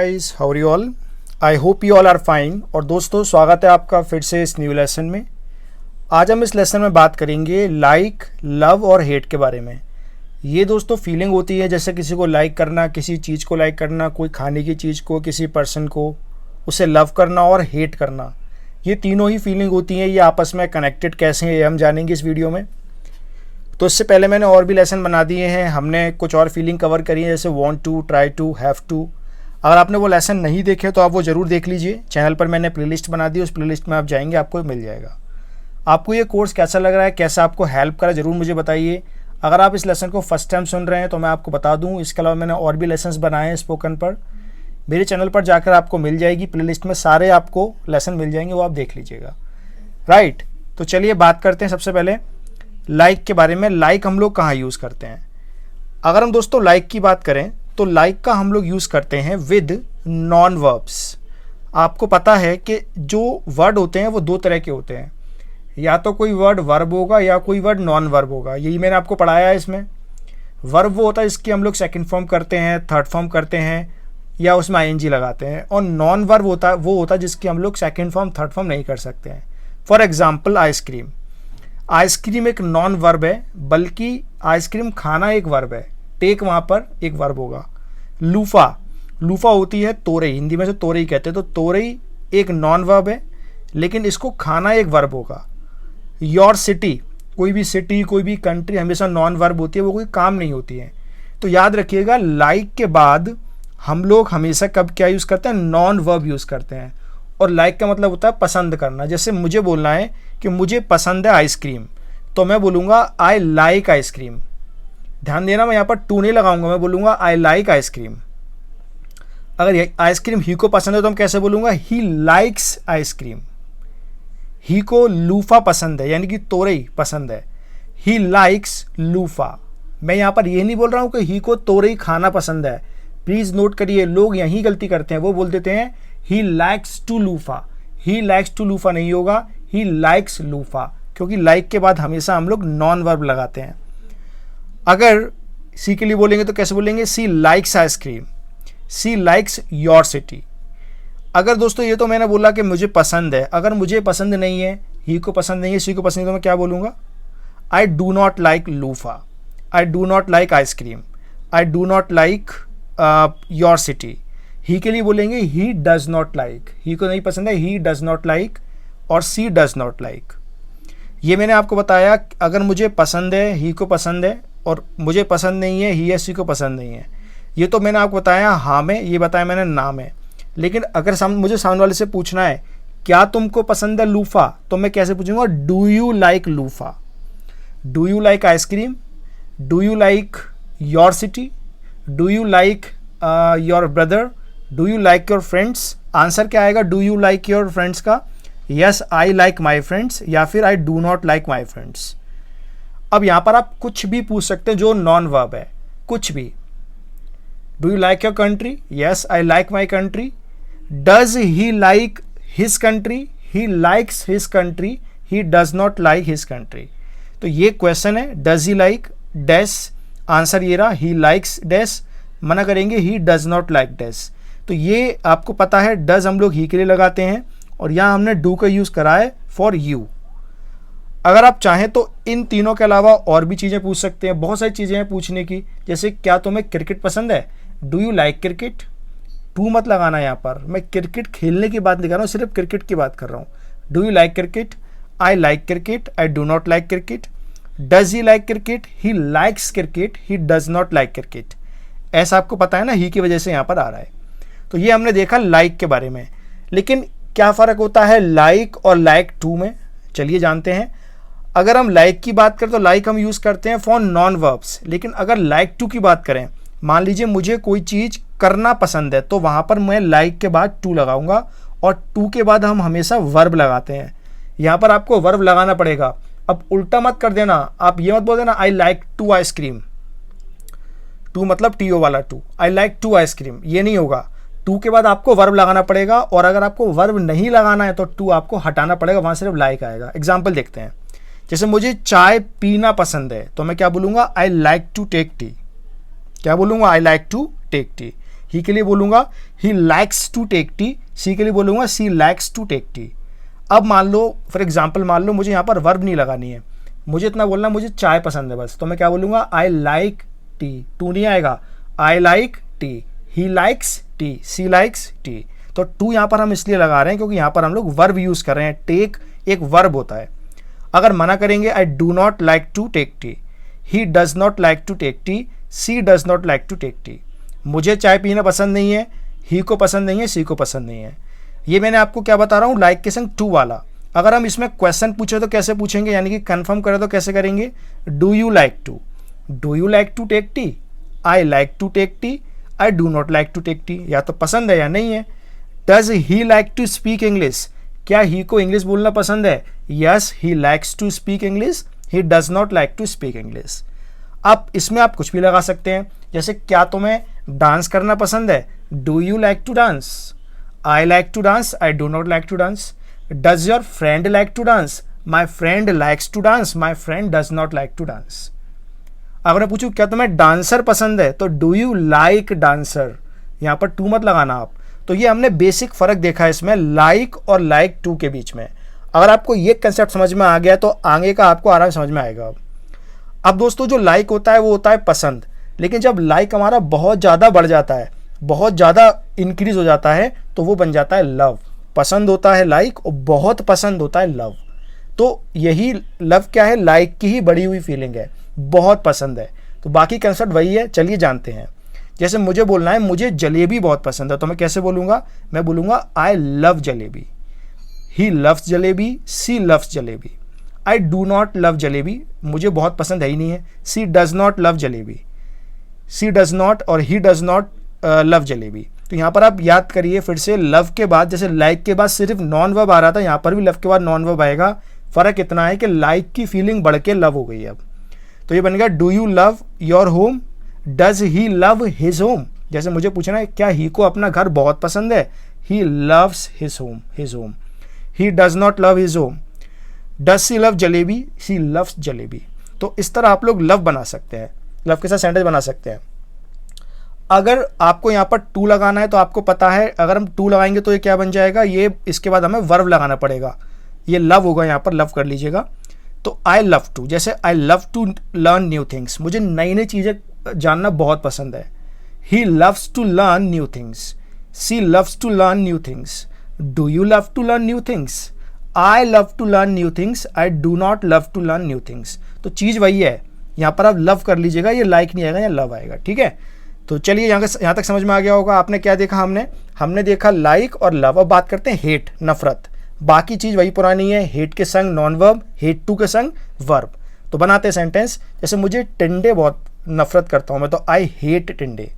Guys, how are you all? I hope you all are fine. और दोस्तों, स्वागत है आपका फिर से इस न्यू लेसन में। आज हम इस लेसन में बात करेंगे लाइक, लव और हेट के बारे में। ये दोस्तों फीलिंग होती है जैसे किसी को लाइक करना, किसी चीज़ को लाइक करना, कोई खाने की चीज़ को, किसी पर्सन को, उसे लव करना और हेट करना। ये तीनों ही फीलिंग होती हैं। ये आपस में कनेक्टेड कैसे हैं ये हम जानेंगे इस वीडियो में। तो इससे पहले मैंने और भी लेसन बना दिए हैं। हमने कुछ और फीलिंग कवर करी है जैसे want to, try to, have to. अगर आपने वो लेसन नहीं देखे तो आप वो ज़रूर देख लीजिए। चैनल पर मैंने प्लेलिस्ट बना दी, उस प्लेलिस्ट में आप जाएंगे, आपको मिल जाएगा। आपको ये कोर्स कैसा लग रहा है, कैसा आपको हेल्प करा, ज़रूर मुझे बताइए। अगर आप इस लेसन को फर्स्ट टाइम सुन रहे हैं तो मैं आपको बता दूँ, इसके अलावा मैंने और भी लेसन्स बनाए हैं स्पोकन पर। मेरे चैनल पर जाकर आपको मिल जाएगी, प्लेलिस्ट में सारे आपको लेसन मिल जाएंगे, वो आप देख लीजिएगा। राइट, तो चलिए बात करते हैं सबसे पहले लाइक के बारे में। लाइक हम लोग कहाँ यूज़ करते हैं? अगर हम दोस्तों लाइक की बात करें तो लाइक का हम लोग यूज़ करते हैं विद नॉन वर्ब्स। आपको पता है कि जो वर्ड होते हैं वो दो तरह के होते हैं, या तो कोई वर्ड वर्ब होगा या कोई वर्ड नॉन वर्ब होगा। यही मैंने आपको पढ़ाया है। इसमें वर्ब वो होता है इसकी हम लोग सेकंड फॉर्म करते हैं, थर्ड फॉर्म करते हैं या उसमें आईएनजी लगाते हैं। और नॉन वर्ब होता है वो होता है जिसकी हम लोग सेकंड फॉर्म, थर्ड फॉर्म नहीं कर सकते हैं। For example ice cream. आइसक्रीम एक नॉन वर्ब है, बल्कि आइसक्रीम खाना एक वर्ब है। टेक वहाँ पर एक वर्ब होगा। लूफा, लूफा होती है तोरई, हिंदी में से तोरई कहते हैं, तो तोरई एक नॉन वर्ब है लेकिन इसको खाना एक वर्ब होगा। योर सिटी, कोई भी सिटी, कोई भी कंट्री हमेशा नॉन वर्ब होती है, वो कोई काम नहीं होती है। तो याद रखिएगा, लाइक के बाद हम लोग हमेशा कब क्या यूज़ करते हैं? नॉन वर्ब यूज़ करते हैं। और लाइक का मतलब होता है पसंद करना। जैसे मुझे बोलना है कि मुझे पसंद है आइसक्रीम, तो मैं बोलूँगा आई लाइक आइसक्रीम। ध्यान देना, मैं यहाँ पर टू नहीं लगाऊंगा, मैं बोलूँगा आई लाइक आइसक्रीम। अगर आइसक्रीम ही को पसंद है तो हम कैसे बोलूँगा? He likes ice cream. ही को लूफा पसंद है, यानी कि तोरई पसंद है। ही लाइक्स लूफा। मैं यहाँ पर ये नहीं बोल रहा हूँ कि ही को तोरई खाना पसंद है। प्लीज़ नोट करिए, लोग यहीं गलती करते हैं। वो बोल देते हैं he likes to loofah. He likes to loofah नहीं होगा, ही लाइक्स लूफा, क्योंकि लाइक के बाद हमेशा हम लोग नॉन वर्ब लगाते हैं। अगर सी के लिए बोलेंगे तो कैसे बोलेंगे? She likes ice cream, she likes your city. अगर दोस्तों ये तो मैंने बोला कि मुझे पसंद है। अगर मुझे पसंद नहीं है, ही को पसंद नहीं है, सी को पसंद नहीं है, तो मैं क्या बोलूँगा? I do not like loofah, I do not like ice cream, I do not like your city. He के लिए बोलेंगे he does not like. He को नहीं पसंद है, ही डज नॉट लाइक, और सी डज नॉट लाइक। ये मैंने आपको बताया, अगर मुझे पसंद है, ही को पसंद है, और मुझे पसंद नहीं है, ही या सी को पसंद नहीं है। ये तो मैंने आपको बताया हाँ में, ये बताया मैंने ना में। लेकिन अगर मुझे सामने वाले से पूछना है क्या तुमको पसंद है लूफा, तो मैं कैसे पूछूंगा? Do you like loofah? Do you like ice cream? Do you like your city? Do you like your brother? Do you like your friends? Answer क्या आएगा do you like your friends का? Yes, I like my friends, या फिर I do not like my friends. अब यहाँ पर आप कुछ भी पूछ सकते हैं जो नॉन वर्ब है, कुछ भी। Do you like your country? Yes, I like my country. Does he like his country? He likes his country, he does not like his country. तो ये क्वेश्चन है, does he like dash, answer ये रहा he likes dash, मना करेंगे ही does not like dash. तो ये आपको पता है, डज हम लोग ही के लिए लगाते हैं, और यहाँ हमने डू का यूज़ करा है फॉर यू। अगर आप चाहें तो इन तीनों के अलावा और भी चीज़ें पूछ सकते हैं। बहुत सारी चीज़ें हैं पूछने की, जैसे क्या तुम्हें क्रिकेट पसंद है? Do you like cricket? To मत लगाना यहाँ पर, मैं क्रिकेट खेलने की बात नहीं कर रहा हूँ, सिर्फ क्रिकेट की बात कर रहा हूँ। Do you like cricket? I like cricket, I do not like cricket. Does he like cricket? He likes cricket, he does not like cricket. ऐसा आपको पता है ना, ही की वजह से यहाँ पर आ रहा है। तो ये हमने देखा लाइक के बारे में। लेकिन क्या फ़र्क होता है लाइक और लाइक टू में? चलिए जानते हैं। अगर हम लाइक की बात करें तो लाइक हम यूज़ करते हैं फॉर नॉन वर्ब्स। लेकिन अगर लाइक टू की बात करें, मान लीजिए मुझे कोई चीज़ करना पसंद है, तो वहाँ पर मैं लाइक के बाद टू लगाऊंगा, और टू के बाद हम हमेशा वर्ब लगाते हैं। यहाँ पर आपको वर्ब लगाना पड़ेगा। अब उल्टा मत कर देना, आप ये मत बोल देना I like to ice cream. To मतलब टी ओ वाला to, I like to ice cream, ये नहीं होगा। टू के बाद आपको वर्ब लगाना पड़ेगा, और अगर आपको वर्ब नहीं लगाना है तो टू आपको हटाना पड़ेगा, वहाँ सिर्फ लाइक आएगा। एग्जाम्पल देखते हैं। जैसे मुझे चाय पीना पसंद है, तो मैं क्या बोलूँगा? I like to take tea. क्या बोलूँगा? I like to take tea. He के लिए बोलूँगा he likes to take tea, she के लिए बोलूँगा she likes to take tea. अब मान लो फॉर एग्जाम्पल, मान लो मुझे यहाँ पर वर्ब नहीं लगानी है, मुझे इतना बोलना मुझे चाय पसंद है बस, तो मैं क्या बोलूँगा आई लाइक टी, टू नहीं आएगा, I like tea, he likes tea, she likes tea. तो टू यहाँ पर हम इसलिए लगा रहे हैं क्योंकि यहाँ पर हम लोग वर्ब यूज़ कर रहे हैं, टेक एक वर्ब होता है। अगर मना करेंगे I do not like to take tea, he does not like to take tea, she does not like to take tea. मुझे चाय पीना पसंद नहीं है, ही को पसंद नहीं है, सी को पसंद नहीं है। ये मैंने आपको क्या बता रहा हूँ, लाइक के संग टू वाला। अगर हम इसमें क्वेश्चन पूछे तो कैसे पूछेंगे, यानी कि कंफर्म करें तो कैसे करेंगे, do you like to, do you like to take tea, I like to take tea, I do not like to take tea. या तो पसंद है या नहीं है। Does he like to speak English, क्या ही को इंग्लिश बोलना पसंद है, yes he likes to speak English, he does not like to speak English. अब इसमें आप कुछ भी लगा सकते हैं, जैसे क्या तुम्हें डांस करना पसंद है, do you like to dance, I like to dance, I do not like to dance. Does your friend like to dance, my friend likes to dance, my friend does not like to dance. अगर मैं पूछूं क्या तुम्हें dancer पसंद है, तो do you like dancer, यहाँ पर टू मत लगाना आप। तो ये हमने बेसिक फर्क देखा है इसमें लाइक और लाइक टू के बीच में। अगर आपको ये कंसेप्ट समझ में आ गया तो आगे का आपको आराम समझ में आएगा। अब दोस्तों जो लाइक होता है वो होता है पसंद, लेकिन जब लाइक हमारा बहुत ज़्यादा बढ़ जाता है, बहुत ज़्यादा इंक्रीज हो जाता है, तो वो बन जाता है लव। पसंद होता है लाइक और बहुत पसंद होता है लव। तो यही लव क्या है, लाइक की ही बढ़ी हुई फीलिंग है, बहुत पसंद है। तो बाकी कंसेप्ट वही है, चलिए जानते हैं। जैसे मुझे बोलना है मुझे जलेबी बहुत पसंद है, तो मैं कैसे बोलूँगा, मैं बोलूँगा I love jalebi, he loves jalebi, she loves jalebi. I do not love jalebi, मुझे बहुत पसंद है ही नहीं है, she does not love jalebi, she does not और he does not love jalebi. तो यहाँ पर आप याद करिए फिर से, लव के बाद जैसे लाइक के बाद सिर्फ नॉन वर्ब आ रहा था, यहाँ पर भी लव के बाद नॉन वर्ब आएगा। फ़र्क इतना है कि लाइक की फीलिंग बढ़ के लव हो गई है अब। तो ये बन गया do you love your home, does he love his home. जैसे मुझे पूछना है क्या ही को अपना घर बहुत पसंद है, he loves his home, his home. He does not love his home, does she love jalebi, she loves jalebi. तो इस तरह आप लोग लव बना सकते हैं, लव के साथ सेंटेंस बना सकते हैं। अगर आपको यहाँ पर टू लगाना है तो आपको पता है अगर हम टू लगाएंगे तो ये क्या बन जाएगा, ये इसके बाद हमें वर्ब लगाना पड़ेगा, ये लव होगा, यहाँ पर लव कर लीजिएगा। तो आई लव टू, जैसे I love to learn new things, मुझे नई नई चीज़ें जानना बहुत पसंद है। He loves to learn new things, she loves to learn new things. Do you love to learn new things, I love to learn new things, I do not love to learn new things. तो चीज़ वही है, यहाँ पर आप love कर लीजिएगा, ये लाइक नहीं आएगा, या लव आएगा। ठीक है, तो चलिए यहाँ तक समझ में आ गया होगा। आपने क्या देखा, हमने देखा लाइक और लव। अब बात करते हैं हेट, नफरत। बाकी चीज़ वही पुरानी है, हेट के संग नॉन वर्ब, हेट टू के संग वर्ब। तो बनाते हैं सेंटेंस। जैसे मुझे टिंडे बहुत नफरत करता हूँ मैं, तो आई हेट टिंडे।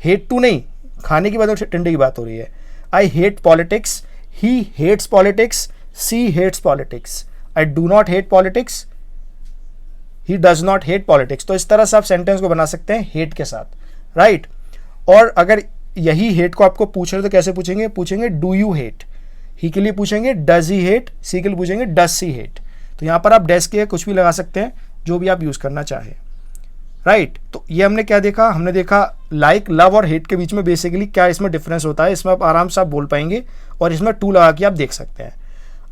हेट टू नहीं, खाने की बात, टिंडे की बात हो रही है। I hate politics, he hates politics, she hates politics. I do not hate politics, he does not hate politics. तो इस तरह से आप सेंटेंस को बना सकते हैं हेट के साथ, राइट। और अगर यही हेट को आपको पूछ रहे तो कैसे पूछेंगे डू यू हेट, ही के लिए पूछेंगे डज ही हेट, सी के लिए पूछेंगे डज सी हेट। तो यहाँ पर आप डज के कुछ भी लगा सकते हैं, जो भी आप यूज़ करना चाहें, राइट। तो ये हमने क्या देखा, हमने देखा लाइक, लव और हेट के बीच में बेसिकली क्या इसमें डिफरेंस होता है। इसमें आप आराम से आप बोल पाएंगे और इसमें टू लगा के आप देख सकते हैं।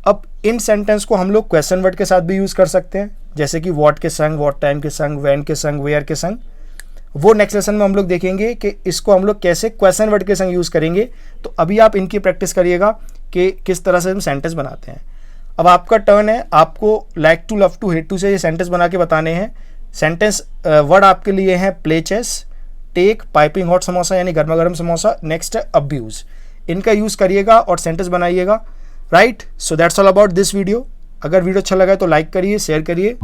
अब इन सेंटेंस को हम लोग क्वेश्चन वर्ड के साथ भी यूज़ कर सकते हैं, जैसे कि व्हाट के संग, व्हाट टाइम के संग, व्हेन के संग, वेयर के संग। वो नेक्स्ट लेसन में हम लोग देखेंगे कि इसको हम लोग कैसे क्वेश्चन वर्ड के संग यूज़ करेंगे। तो अभी आप इनकी प्रैक्टिस करिएगा कि किस तरह से हम सेंटेंस बनाते हैं। अब आपका टर्न है, आपको like to, love to, hate to से ये सेंटेंस बना के बताने हैं। सेंटेंस वर्ड आपके लिए हैं play chess, take, piping hot samosa यानी गर्मा गर्म समोसा, नेक्स्ट है अब्यूज़। इनका यूज़ करिएगा और सेंटेंस बनाइएगा, right. So that's all about this video. अगर वीडियो अच्छा लगा है तो लाइक करिए, शेयर करिए।